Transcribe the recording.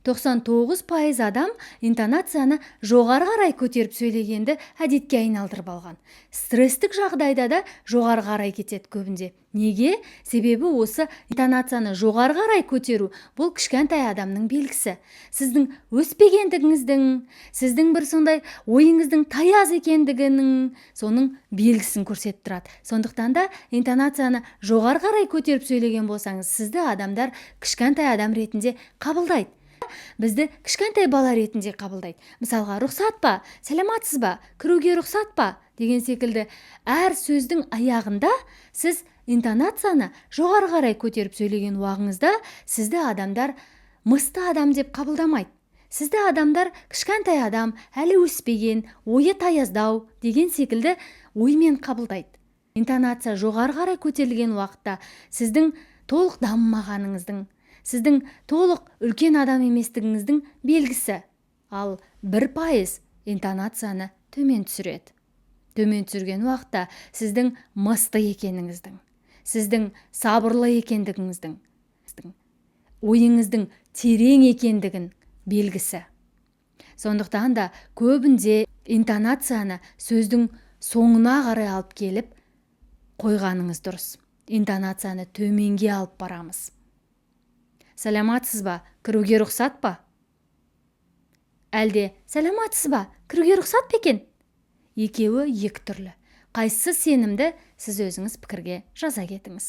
99% адам интонацияны жоғары қарай көтеріп сөйлегенді әдетке айналдырып алған. Стресстік жағдайда да жоғары қарай кетеді көбінде. Неге? Себебі осы интонацияны жоғары қарай көтеру бұл кішкентай адамның белгісі. Сіздің өспегендігіңіздің, сіздің бір сондай ойыңыздың таяз екендігінің соның белгісін көрсетіп тұрады. Сондықтан да интонацияны жоғары қарай көтеріп сөйлеген болсаңыз, сізді адамдар кішкентай адам ретінде қабылдайды. Бізді кішкентай бала ретінде қабылдайды. Мысалға, рұқсат па, сәлематсыз ба, кіруге рұқсат па деген секілді әр сөздің аяғында сіз интонацияны жоғары қарай көтеріп сөйлеген уағыңызда сізді адамдар мысты адам деп қабылдамайды. Сізді адамдар кішкентай адам, әлі өспеген, ойы таяздау деген секілді оймен қабылдайды. Интонация жоғары қарай көтерілген уақытта сіздің толық дамымағаныңыздың, сіздің толық үлкен адам еместігіңіздің белгісі. Ал 1% интонацияны төмен түсіреді. Төмен түсірген уақытта сіздің мысты екеніңіздің, сіздің сабырлы екендігіңіздің, ойыңыздың терең екендігін белгісі. Сондықтан да көбінде интонацияны сөздің соңына қарай алып келіп қойғаныңыз дұрыс. Интонацияны төменге алып барамыз. Сәлематсыз ба, кіруге рұқсат па? Әлде сәлематсыз ба, кіруге рұқсат па екен? Екеуі екі түрлі. Қайсысы сенімді, сіз өзіңіз пікірге жаза кетіңіз.